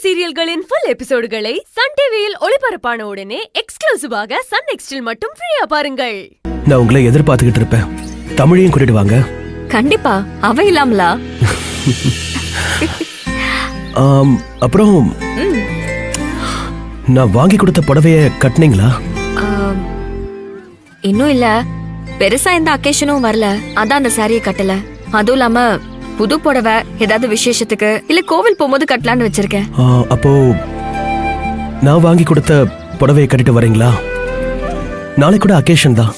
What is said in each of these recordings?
சீரியல்களின் full எபிசோடுகளை Sun டிவியில் ஒளிபரப்பான உடனே எக்ஸ்க்ளூசிவாக சன் நெக்ஸ்டில் மட்டும் ஃப்ரீயா பாருங்கள். நான் உங்களை எதிர்பார்த்துக்கிட்டு இருப்பேன். தமிழையும் கூட்டிட்டு வாங்க. கண்டிப்பா, அவ இல்லாமலா? அப்புறம் நான் வாங்கி கொடுத்த புடவைய கட்டினீங்களா? இன்னும் இல்ல, பெருசா எந்த அக்கேஷனும் வரல, அதான் அந்த சாரியை கட்டல. அதுவும் இல்லாம புது புடவை ஏதாவது விசேஷத்துக்கு இல்ல கோவில் போகும்போது கட்டலான்னு வச்சிருக்கேன். அப்போ நான் வாங்கி கொடுத்த புடவையை கட்டிட்டு வரீங்களா? நாளைக்கு கூட அக்கேஷன் தான்.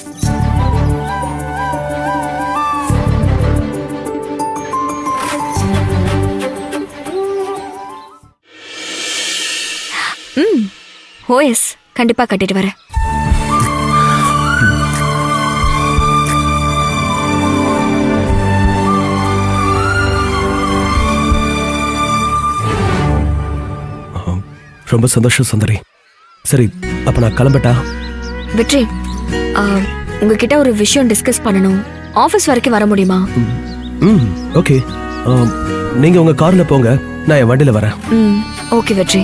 ஓஎஸ், கண்டிப்பா கட்டிட்டு வரேன். ரொம்ப சந்தோஷம் சுந்தரி. சரி, அப்ப நான் கிளம்பட்டா? வெற்றி, உங்ககிட்ட ஒரு விஷயம் டிஸ்கஸ் பண்ணணும். ஆபீஸ் வரைக்கும் வர முடியுமா? ஓகே, நீங்க உங்க கார்ல போங்க, நான் என் வண்டியில வரேன். ஓகே வெற்றி.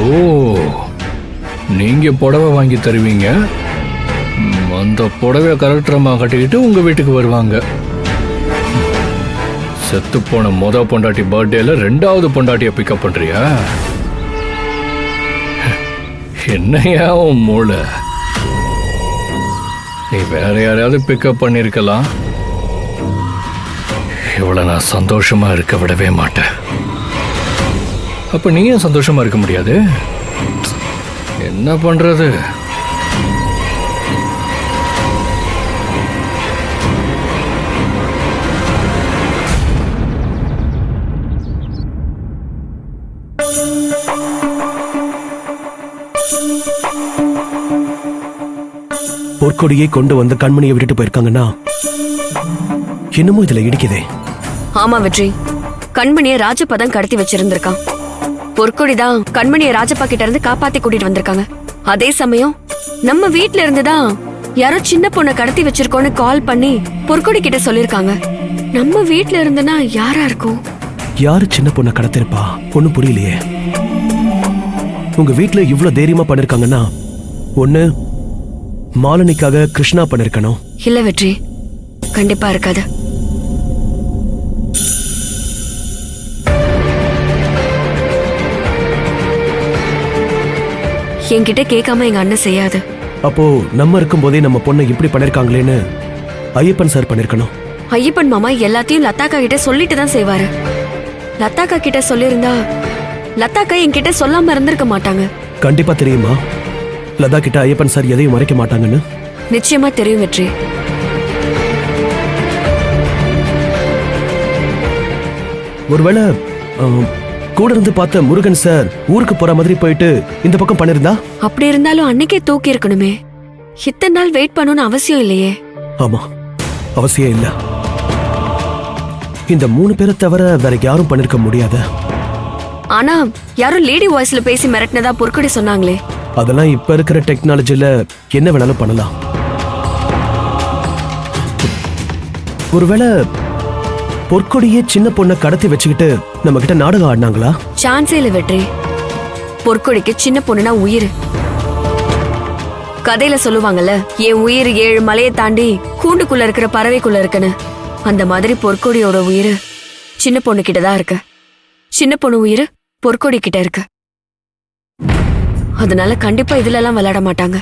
ஓ, நீங்க புடவை வாங்கி தருவீங்க, அந்த புடவைய கரெக்டரமா கட்டிக்கிட்டு உங்க வீட்டுக்கு வருவாங்க. செத்து போன மொத பொண்டாட்டி பர்த்டேல ரெண்டாவது பொண்டாட்டிய பிக்கப் பண்றியா? என்னையா உன் மூளை? நீ வேற யாரையாவது பிக்கப் பண்ணிருக்கலாம். இவ்வளவு நான் சந்தோஷமா இருக்க விடவே மாட்டேன். அப்ப நீயும் சந்தோஷமா இருக்க முடியாது. என்ன பண்றது? பொற்கொடியை கொண்டு வந்து கண்மணியை விட்டுட்டு போயிருக்காங்கன்னா என்னமோ இதுல இடிக்குதே. ஆமா வெற்றி, கண்மணியை ராஜப்பதம் கடத்தி வச்சிருந்திருக்கான். பொற்கொடிதான் கண்மணியை ராஜப்பா கிட்ட இருந்து காப்பாத்தி கூட்டிட்டு வந்திருக்காங்க. அதே சமயம் நம்ம வீட்ல இருந்துதான் யாரோ சின்ன பொண்ணை கடத்தி வச்சிருக்கோன்னு கால் பண்ணி பொற்கொடி கிட்ட சொல்லிருக்காங்க. நம்ம வீட்ல இருந்துனா யாரா இருக்கும்? யாரு சின்ன பொண்ணை கடத்திருப்பா? ஒண்ணும் புரியலையே. உங்க வீட்ல இவ்வளவு தைரியமா பண்ணிருக்காங்கன்னா ஒண்ணு மாலினிக்காக கிருஷ்ணா பண்ணிருக்கணும். இல்ல வெற்றி, கண்டிப்பா இருக்காது. என்கிட்ட கேட்காம எங்க அண்ணன் செய்யாது. அப்போ நம்ம இருக்கும் போதே நம்ம பொண்ணை இப்படி பண்ணிருக்காங்களேன்னு ஐயப்பன் சார் பண்ணிருக்கணும். ஐயப்பன் மாமா எல்லாத்தையும் லதாக்கா கிட்ட சொல்லிட்டு தான் செய்வாரு. லதாக்கா கிட்ட சொல்லிருந்தா லதாக்கா என்கிட்ட சொல்லாம இருந்திருக்க மாட்டாங்க. கண்டிப்பா தெரியுமா லதா கிட்ட ஐயப்பன் சார் எதையும் மறைக்க மாட்டாங்கன்னு? நிச்சயமா தெரியும் வெற்றி. ஒருவேளை கூட இருந்து பார்த்த முருகன் சார் ஊருக்கு போற மாதிரி போயிட்டு இந்த பக்கம் பண்ணிருந்தா? அப்படி இருந்தாலும் அன்னைக்கே தூக்கி இருக்கணுமே. இத்தனை நாள் வெயிட் பண்ணணும்னு அவசியம் இல்லையே. ஆமா, அவசியம் இல்ல. இந்த 3 பேரை தவிர வேற யாரும் பண்ணிருக்க முடியாது. ஆனா யாரும் லேடி வாய்ஸ்ல பேசி மிரட்டினதா பொற்கொடி சொன்னாங்களே. அதெல்லாம் இப்ப இருக்கிற டெக்னாலஜில என்ன வேணாலும் பண்ணலாம். ஒருவேளை பொற்கொடியே சின்ன பொண்ணை கடத்தி வச்சுக்கிட்டு நம்ம கிட்ட நாடகம் ஆடினாங்களா? சான்ஸே இல்ல வெற்றி. பொற்கொடிக்கு சின்ன பொண்ணுனா உயிர். கதையில சொல்லுவாங்கல்ல, என் உயிர் 7 மலையை தாண்டி கூண்டுக்குள்ள இருக்கிற பறவைக்குள்ள இருக்குன்னு. அந்த மாதிரி பொற்கொடியோட உயிர் சின்ன பொண்ணு கிட்டதான் இருக்கு. சின்ன பொண்ணு உயிர் பொற்கொடி கிட்ட இருக்கு. அதனால கண்டிப்பா இதுல எல்லாம் விளையாட மாட்டாங்க.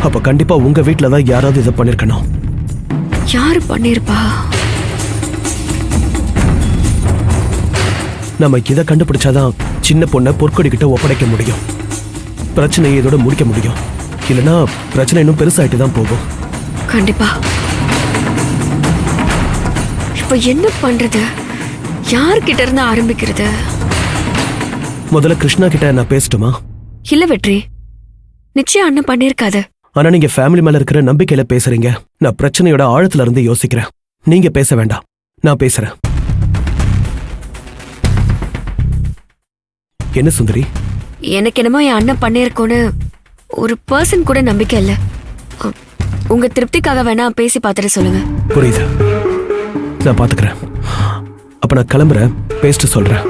அப்ப கண்டிப்பா உங்க வீட்டுலதான் யாராவது இதை பண்ணிருக்கணும். யாரு பண்ணிருப்பா? நம்ம இதை கண்டுபிடிச்சாதான் சின்ன பொண்ணை பொற்கொடி கிட்ட ஒப்படைக்க முடியும். பிரச்சனையை இதோட முடிக்க முடியும். இல்லைன்னா பிரச்சனை இன்னும் பெருசாயிட்டு தான் போகும். கண்டிப்பா. இப்ப என்ன பண்றது? யார்கிட்ட இருந்து ஆரம்பிக்கிறது? முதல்ல கிருஷ்ணா கிட்ட நான் பேசட்டுமா? இல்ல வெற்றி, நிச்சயம் அண்ணன் பண்ணிருக்காது. ஆனா நீங்க ஃபேமிலி மேல இருக்கிற நம்பிக்கையில பேசுறீங்க. நான் பிரச்சனையோட ஆழத்துல இருந்து யோசிக்கிறேன். நீங்க பேச வேண்டாம், நான் பேசுறேன். என்ன சுந்தரி? எனக்கு என்னமோ என் அண்ணன் பண்ணிருக்கோன்னு ஒரு பர்சன் கூட நம்பிக்கை இல்ல. உங்க திருப்திக்காக வேணா பேசி பார்த்துட்டு சொல்லுங்க. புரியுது, நான் பாத்துக்கிறேன். அப்ப நான் கிளம்புறேன், பேசிட்டு சொல்றேன்.